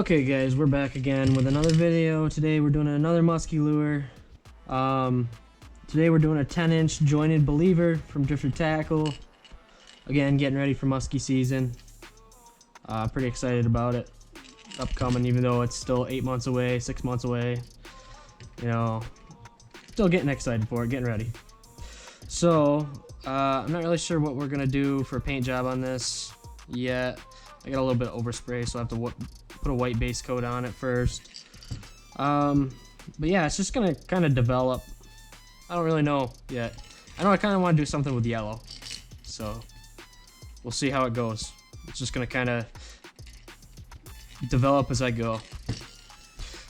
Okay guys, we're back again with another video. Today we're doing another musky lure. Today we're doing a 10-inch jointed believer from Drifted Tackle. Again, getting ready for musky season. Pretty excited about it. Upcoming, even though it's still 8 months away, 6 months away. You know, still getting excited for it, getting ready. So, I'm not really sure what we're gonna do for a paint job on this yet. I got a little bit of overspray, so I have to put a white base coat on it first. But yeah, it's just gonna kind of develop. I don't really know yet. I know I kind of want to do something with yellow, so we'll see how it goes. It's just gonna kind of develop as I go.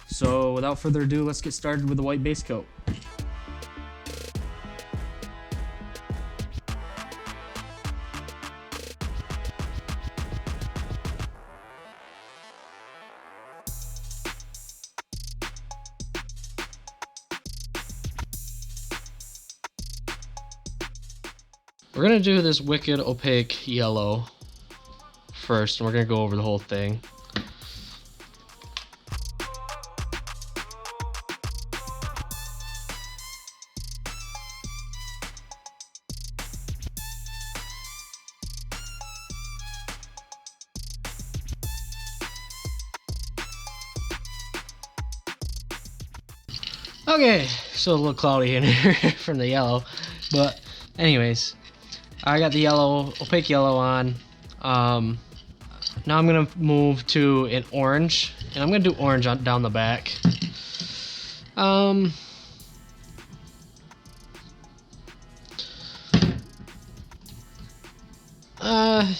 So without further ado, let's get started with the white base coat. We're gonna do this wicked opaque yellow first, and we're gonna go over the whole thing. Okay, so a little cloudy in here from the yellow, but anyways, I got the yellow, opaque yellow on. Now I'm gonna move to an orange, and I'm gonna do orange down the back.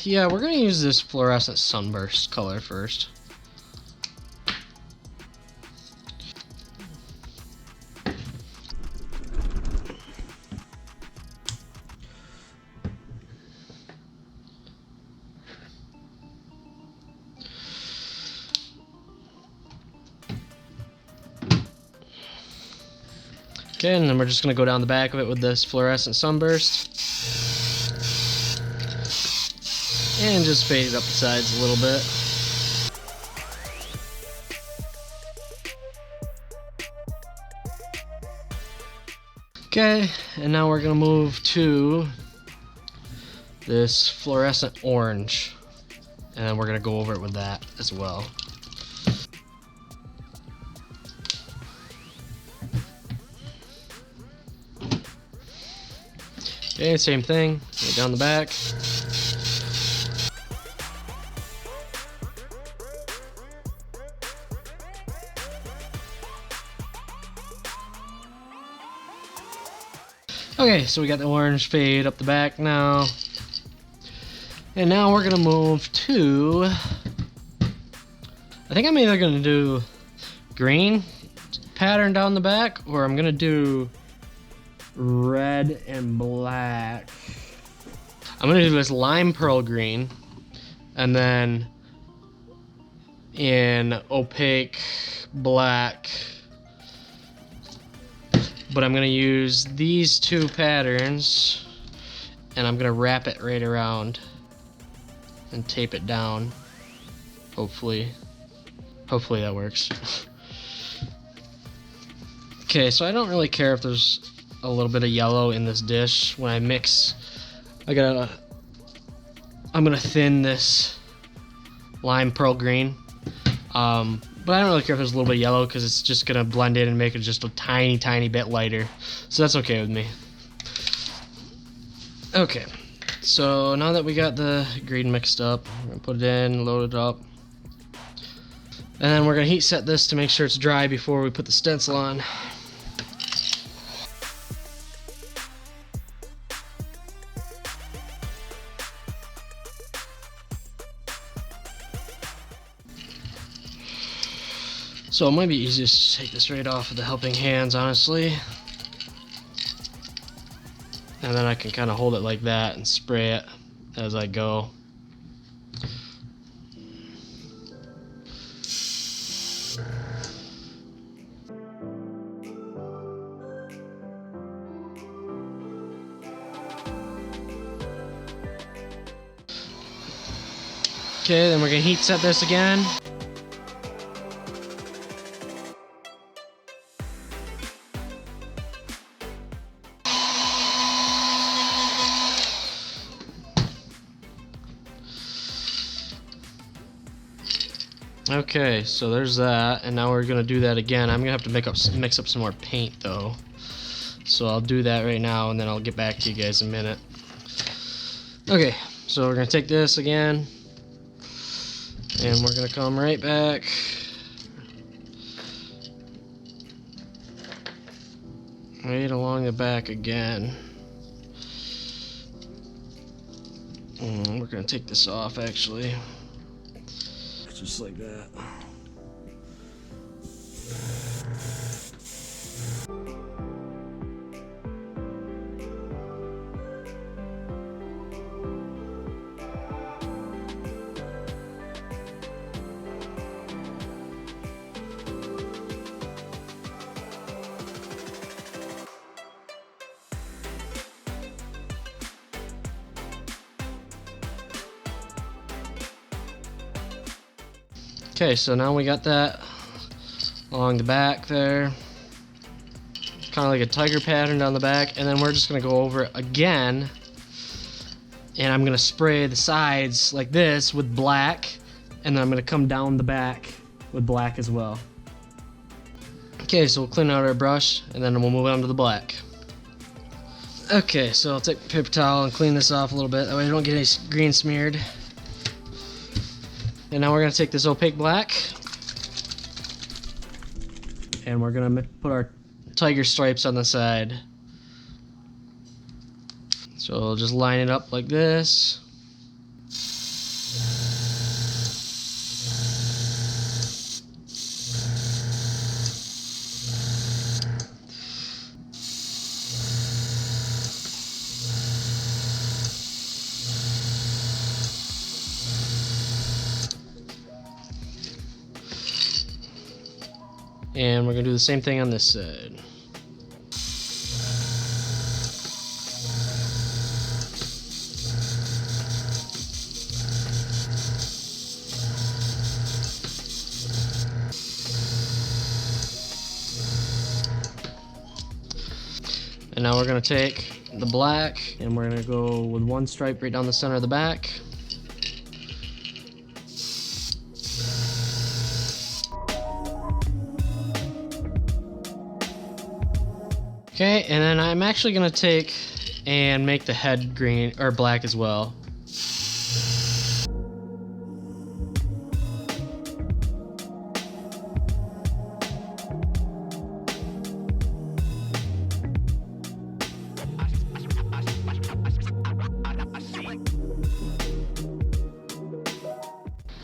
Yeah, we're gonna use this fluorescent sunburst color first. Okay, and then we're just gonna go down the back of it with this fluorescent sunburst. And just fade it up the sides a little bit. Okay, and now we're gonna move to this fluorescent orange. And then we're gonna go over it with that as well. Okay, same thing, right down the back. Okay, so we got the orange fade up the back now. And now we're gonna move to, I think I'm either gonna do green pattern down the back, or I'm gonna do red and black. I'm gonna do this lime pearl green, and then in opaque black, but I'm gonna use these two patterns, and I'm gonna wrap it right around and tape it down. Hopefully that works. Okay, so I don't really care if there's a little bit of yellow in this dish. When I mix, I'm gonna thin this lime pearl green, but I don't really care if there's a little bit of yellow, because it's just gonna blend in and make it just a tiny bit lighter, so that's okay with me. Okay, so now that we got the green mixed up, we're gonna put it in, load it up, and then we're gonna heat set this to make sure it's dry before we put the stencil on. So it might be easiest to take this right off with the helping hands, honestly. And then I can kind of hold it like that and spray it as I go. Okay, then we're gonna heat set this again. Okay, so there's that, and now we're gonna do that again. I'm gonna have to mix up some more paint though. So I'll do that right now, and then I'll get back to you guys in a minute. Okay, so we're gonna take this again, and we're gonna come right back. Right along the back again. And we're gonna take this off actually. Just like that. Okay, so now we got that along the back there, kind of like a tiger pattern down the back, and then we're just gonna go over it again, and I'm gonna spray the sides like this with black, and then I'm gonna come down the back with black as well. Okay, so we'll clean out our brush, and then we'll move on to the black. Okay, so I'll take a paper towel and clean this off a little bit, that way I don't get any green smeared. And now we're going to take this opaque black, and we're going to put our tiger stripes on the side. So we'll just line it up like this. And we're going to do the same thing on this side. And now we're going to take the black, and we're going to go with one stripe right down the center of the back. Okay, and then I'm actually gonna take and make the head green or black as well.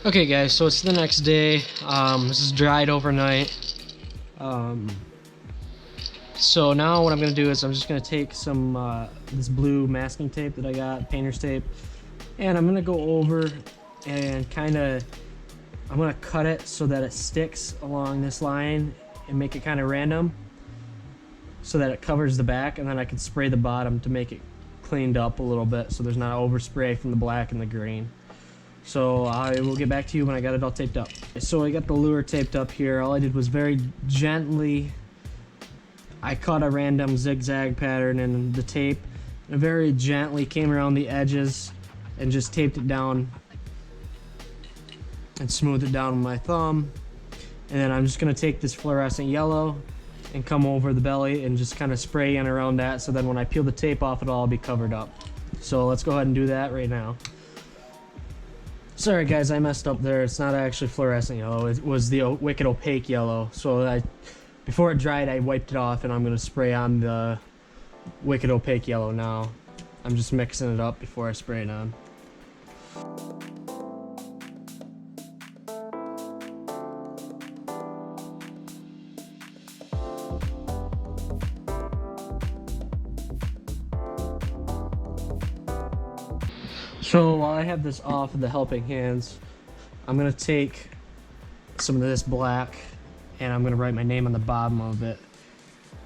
Okay guys, so it's the next day. This is dried overnight. So now what I'm going to do is I'm just going to take some this blue masking tape that I got, painter's tape, and I'm going to go over and I'm going to cut it so that it sticks along this line and make it kind of random so that it covers the back, and then I can spray the bottom to make it cleaned up a little bit so there's not overspray from the black and the green. So I will get back to you when I got it all taped up. So I got the lure taped up here. All I did was very gently, I caught a random zigzag pattern in the tape and very gently came around the edges and just taped it down and smoothed it down with my thumb. And then I'm just going to take this fluorescent yellow and come over the belly and just kind of spray in around that, so then when I peel the tape off, it'll all be covered up. So let's go ahead and do that right now. Sorry guys, I messed up there. It's not actually fluorescent yellow, it was the wicked opaque yellow. So before it dried, I wiped it off, and I'm going to spray on the wicked opaque yellow now. I'm just mixing it up before I spray it on. So while I have this off of the helping hands, I'm going to take some of this black and I'm going to write my name on the bottom of it.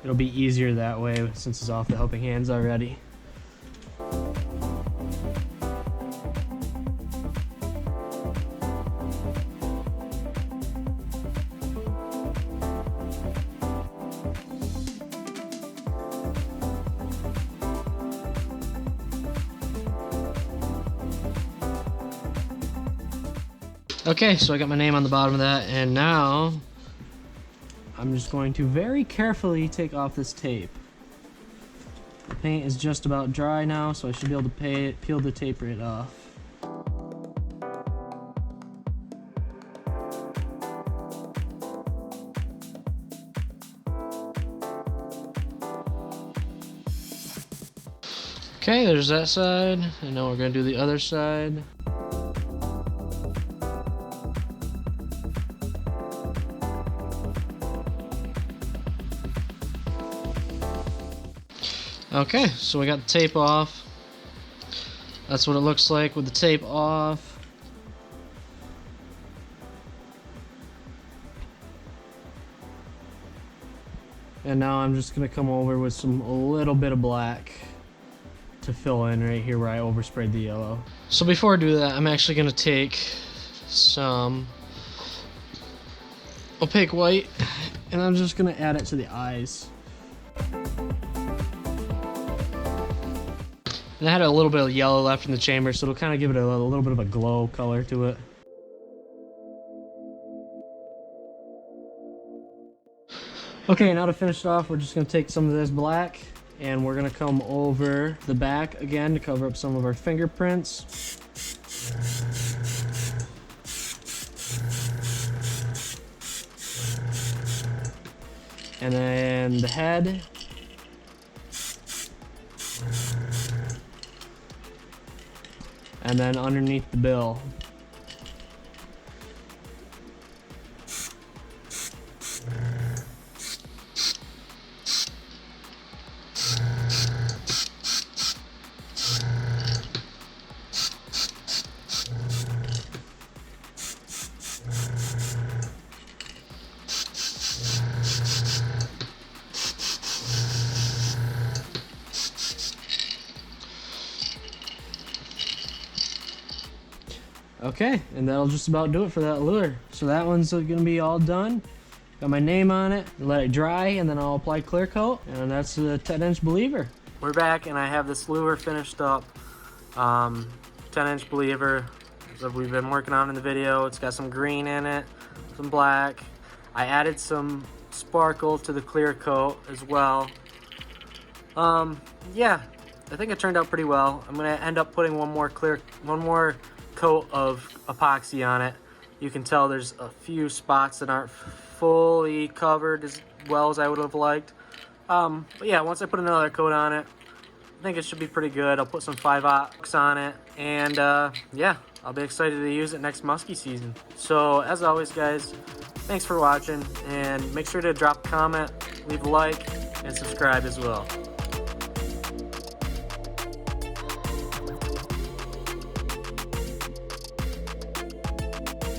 It'll be easier that way since it's off the helping hands already. Okay, so I got my name on the bottom of that, and now I'm just going to very carefully take off this tape. The paint is just about dry now, so I should be able to peel the tape right off. Okay, there's that side, and now we're going to do the other side. Okay, so we got the tape off. That's what it looks like with the tape off. And now I'm just going to come over with a little bit of black to fill in right here where I oversprayed the yellow. So before I do that, I'm actually going to take some opaque white and I'm just going to add it to the eyes. And I had a little bit of yellow left in the chamber, so it'll kind of give it a little bit of a glow color to it. Okay, now to finish it off, we're just going to take some of this black and we're going to come over the back again to cover up some of our fingerprints. And then the head. And then underneath the bill. Okay, and that'll just about do it for that lure. So that one's gonna be all done. Got my name on it, let it dry, and then I'll apply clear coat, and that's the 10-inch believer. We're back, and I have this lure finished up. 10-inch believer that we've been working on in the video. It's got some green in it, some black. I added some sparkle to the clear coat as well. Yeah, I think it turned out pretty well. I'm gonna end up putting one more coat of epoxy on it. You can tell there's a few spots that aren't fully covered as well as I would have liked. But yeah, once I put another coat on it, I think it should be pretty good. I'll put some 5-ox on it, and yeah, I'll be excited to use it next musky season. So as always, guys, thanks for watching, and make sure to drop a comment, leave a like, and subscribe as well.